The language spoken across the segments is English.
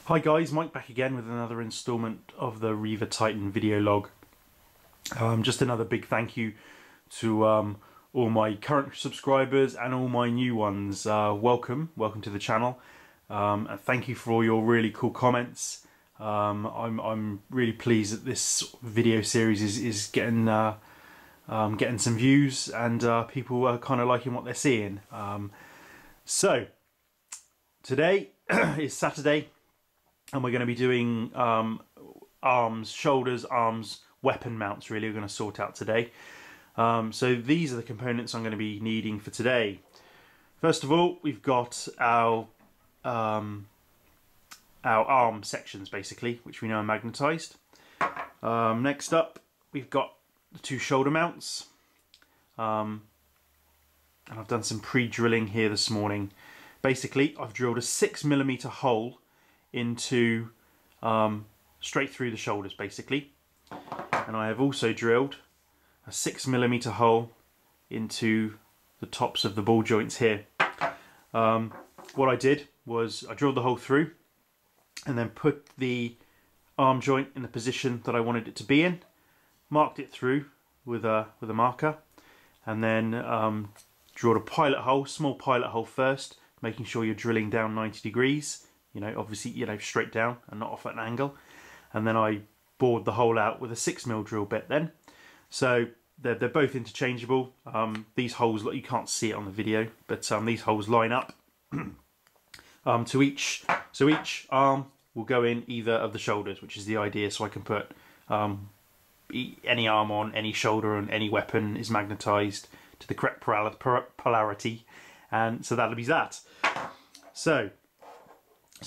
Hi guys, Mike back again with another instalment of the Reaver Titan video log. Just another big thank you to all my current subscribers and all my new ones. Welcome to the channel, and thank you for all your really cool comments. I'm really pleased that this video series is getting some views, and people are kind of liking what they're seeing. So today is Saturday, and we're going to be doing arms, shoulders, arms, weapon mounts really we're going to sort out today. So these are the components I'm going to be needing for today. First of all, we've got our arm sections basically, which we know are magnetised. Next up, we've got the two shoulder mounts. And I've done some pre-drilling here this morning. Basically, I've drilled a 6mm hole into straight through the shoulders basically, and I have also drilled a 6mm hole into the tops of the ball joints here. What I did was I drilled the hole through and then put the arm joint in the position that I wanted it to be in, marked it through with a marker, and then drilled a pilot hole, small pilot hole first, making sure you're drilling down 90 degrees. You know, obviously, you know, straight down and not off at an angle. And then I bored the hole out with a 6mm drill bit then. So they're both interchangeable. These holes, you can't see it on the video, but these holes line up to each. So each arm will go in either of the shoulders, which is the idea. So I can put any arm on any shoulder, and any weapon is magnetised to the correct polarity. And so that'll be that. So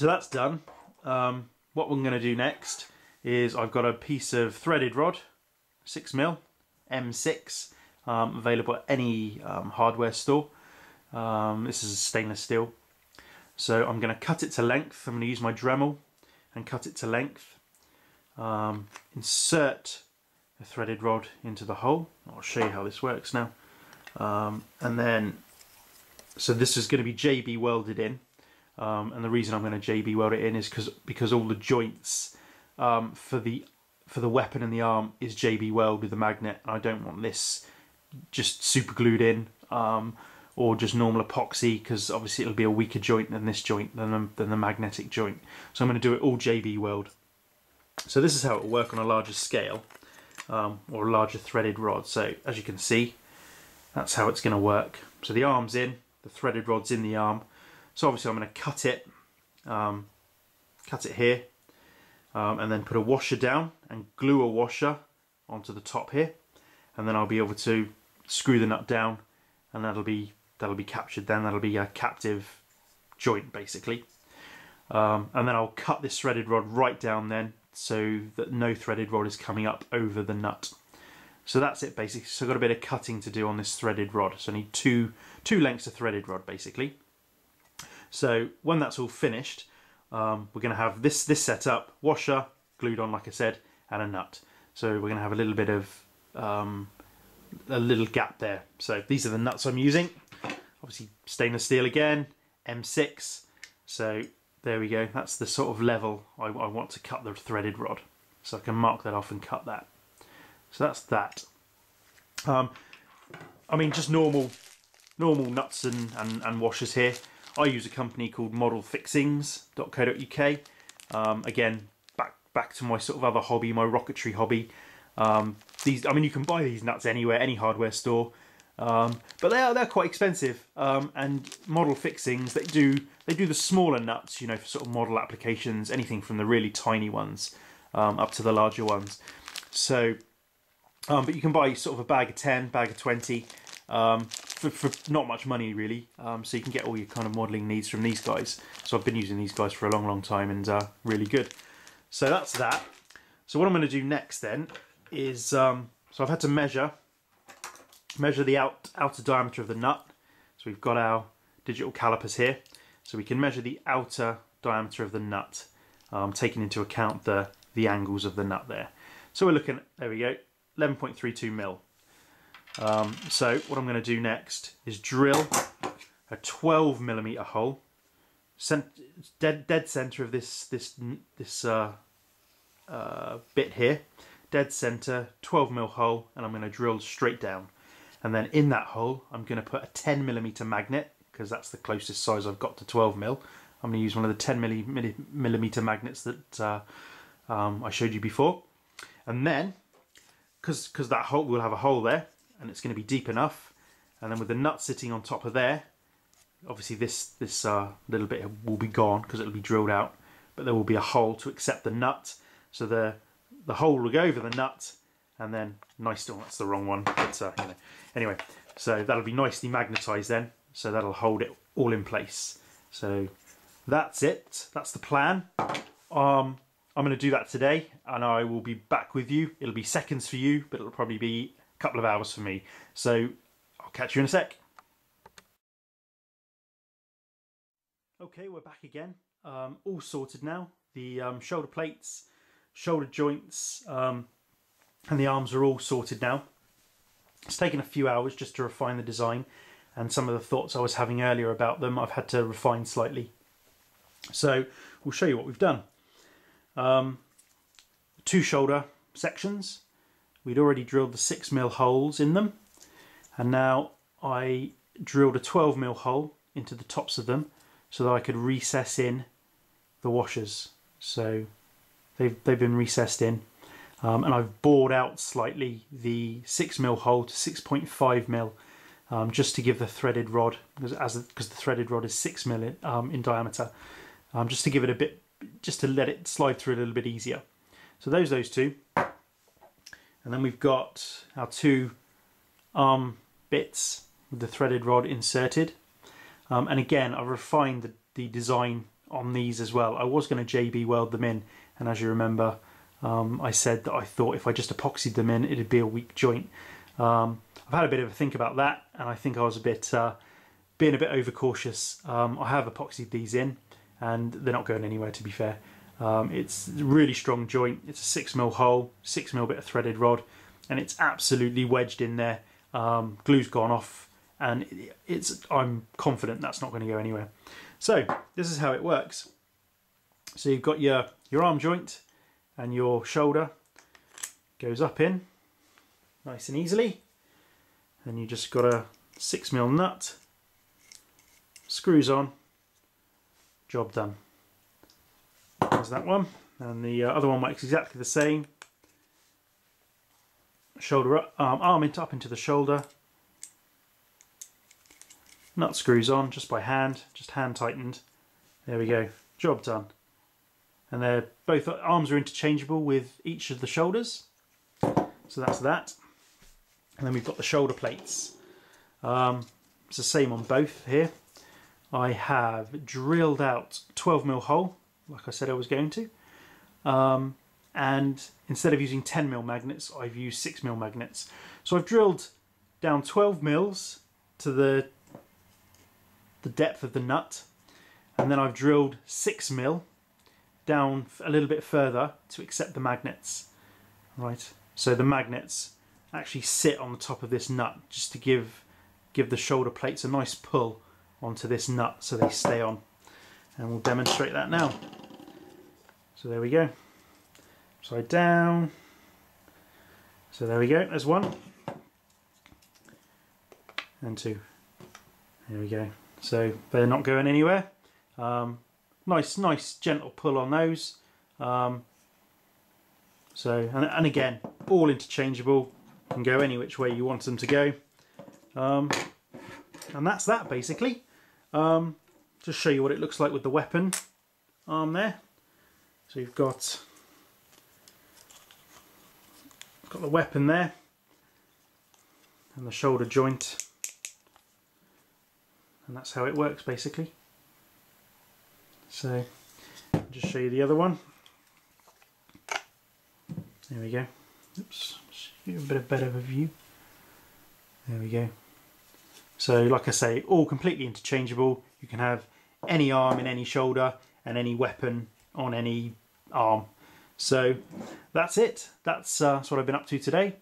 that's done. What we're going to do next is I've got a piece of threaded rod, 6mm, M6, available at any hardware store. This is stainless steel. So I'm going to cut it to length. I'm going to use my Dremel and cut it to length. Insert a threaded rod into the hole. I'll show you how this works now. And then, so this is going to be JB welded in. And the reason I'm going to JB weld it in is because all the joints for the weapon and the arm is JB weld with the magnet, and I don't want this just super glued in or just normal epoxy, because obviously it'll be a weaker joint than this joint, than the magnetic joint. So I'm going to do it all JB weld. So this is how it will work on a larger scale, or a larger threaded rod. So as you can see, that's how it's going to work. So the arm's in, the threaded rod's in the arm. So obviously I'm going to cut it here, and then put a washer down and glue a washer onto the top here, and then I'll be able to screw the nut down, and that'll be captured then. That'll be a captive joint basically, and then I'll cut this threaded rod right down then, so that no threaded rod is coming up over the nut. So that's it basically. So I've got a bit of cutting to do on this threaded rod. So I need two lengths of threaded rod basically. So when that's all finished, we're going to have this set up, washer, glued on like I said, and a nut. So we're going to have a little bit of, a little gap there. So these are the nuts I'm using. Obviously stainless steel again, M6. So there we go, that's the sort of level I want to cut the threaded rod. So I can mark that off and cut that. So that's that. I mean, just normal nuts and washers here. I use a company called modelfixings.co.uk. Again, back to my sort of other hobby, my rocketry hobby. I mean, you can buy these nuts anywhere, any hardware store, but they're quite expensive. And Model Fixings, they do the smaller nuts, you know, for sort of model applications, anything from the really tiny ones up to the larger ones. So, but you can buy sort of a bag of 10, bag of 20. For not much money really, so you can get all your kind of modelling needs from these guys. So I've been using these guys for a long time, and really good. So that's that. So what I'm going to do next then is, so I've had to measure the outer diameter of the nut. So we've got our digital calipers here, so we can measure the outer diameter of the nut, taking into account the angles of the nut there. So we're looking at, there we go, 11.32mm. So what I'm going to do next is drill a 12mm hole dead center of this bit here, dead center, 12mm hole, and I'm going to drill straight down. And then in that hole, I'm going to put a 10mm magnet, because that's the closest size I've got to 12mm. I'm going to use one of the 10mm magnets that I showed you before. And then, because that hole will have a hole there, and it's going to be deep enough, and then with the nut sitting on top of there, obviously this little bit will be gone because it'll be drilled out, but there will be a hole to accept the nut. So the hole will go over the nut, and then nice. Oh, that's the wrong one. But you know. Anyway, so that'll be nicely magnetised then. So that'll hold it all in place. So that's it. That's the plan. I'm going to do that today, and I will be back with you. It'll be seconds for you, but it'll probably be a couple of hours for me. So I'll catch you in a sec. Okay, we're back again. All sorted now. The shoulder plates, shoulder joints, and the arms are all sorted now. It's taken a few hours just to refine the design, and some of the thoughts I was having earlier about them I've had to refine slightly. So we'll show you what we've done. 2 shoulder sections. We'd already drilled the 6mm holes in them, and now I drilled a 12mm hole into the tops of them so that I could recess in the washers. So they've been recessed in, and I've bored out slightly the 6mm hole to 6.5mm, just to give the threaded rod, because the threaded rod is 6mm in diameter, just to give it a bit, just to let it slide through a little bit easier. So those two, and then we've got our 2 arm bits with the threaded rod inserted. And again, I've refined the design on these as well. I was going to JB weld them in, and as you remember, I said that I thought if I just epoxied them in, it'd be a weak joint. I've had a bit of a think about that, and I think I was a bit being a bit overcautious. I have epoxied these in, and they're not going anywhere, to be fair. It's a really strong joint. It's a 6mm hole, 6mm bit of threaded rod, and it's absolutely wedged in there. Glue's gone off, and I'm confident that's not going to go anywhere. So this is how it works. So you've got your arm joint, and your shoulder goes up in nice and easily, and you just got a 6mm nut, screws on, job done. There's that one, and the other one works exactly the same. Shoulder up, arm up into the shoulder, nut screws on just by hand, just hand tightened. There we go, job done. And they're both arms are interchangeable with each of the shoulders, so that's that. And then we've got the shoulder plates. It's the same on both here. I have drilled out 12mm hole, like I said I was going to, and instead of using 10mm magnets, I've used 6mm magnets. So I've drilled down 12mm to the depth of the nut, and then I've drilled 6mm down a little bit further to accept the magnets. Right, so the magnets actually sit on the top of this nut just to give the shoulder plates a nice pull onto this nut so they stay on. And we'll demonstrate that now. So there we go. Upside down. So there we go, there's 1. And 2. There we go. So they're not going anywhere. Nice gentle pull on those. And again, all interchangeable. Can go any which way you want them to go. And that's that basically. Just show you what it looks like with the weapon arm there. So you've got the weapon there, and the shoulder joint, and that's how it works basically. So I'll just show you the other one. There we go. Oops, just give you a bit of better of a view. There we go. So like I say, all completely interchangeable. You can have any arm in any shoulder and any weapon on any arm. So that's it. That's what I've been up to today.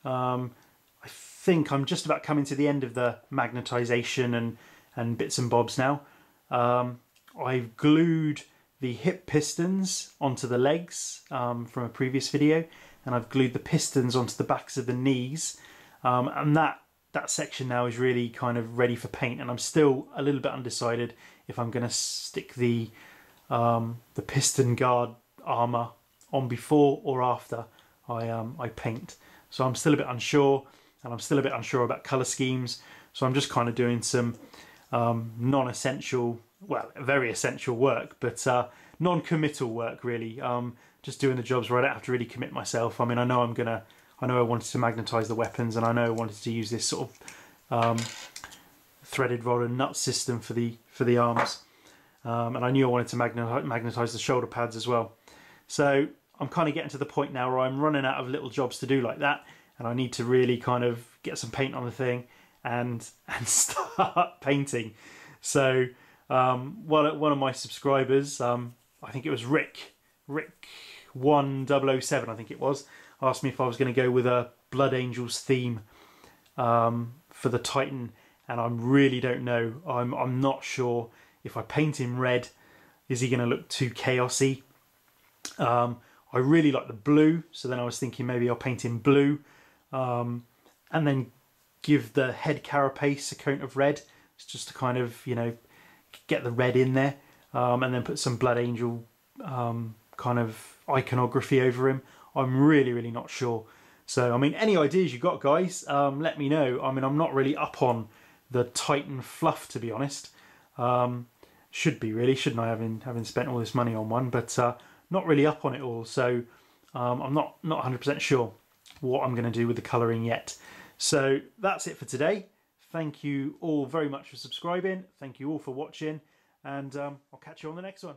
I think I'm just about coming to the end of the magnetization and bits and bobs now. I've glued the hip pistons onto the legs from a previous video, and I've glued the pistons onto the backs of the knees, and that section now is really kind of ready for paint, and I'm still a little bit undecided if I'm going to stick the piston guard armour on before or after I paint. So I'm still a bit unsure, and I'm still a bit unsure about colour schemes, so I'm just kind of doing some non-essential, well, very essential work, but non-committal work really. Just doing the jobs where I don't have to really commit myself. I mean, I know I wanted to magnetise the weapons, and I know I wanted to use this sort of threaded rod and nut system for the arms, and I knew I wanted to magnetise the shoulder pads as well. So I'm kind of getting to the point now where I'm running out of little jobs to do like that, and I need to really kind of get some paint on the thing and start painting. So one of my subscribers, I think it was Rick 1007, I think it was, asked me if I was going to go with a Blood Angels theme for the Titan, and I really don't know. I'm not sure. If I paint him red, is he going to look too chaosy? I really like the blue, so then I was thinking maybe I'll paint him blue, and then give the head carapace a coat of red. It's just to kind of, you know, get the red in there, and then put some Blood Angel kind of iconography over him. I'm really not sure. So, I mean, any ideas you got, guys, let me know. I mean, I'm not really up on the Titan fluff, to be honest. Should be really, shouldn't I, having spent all this money on one, but not really up on it all. So I'm not 100% sure what I'm going to do with the colouring yet. So that's it for today. Thank you all very much for subscribing. Thank you all for watching, and I'll catch you on the next one.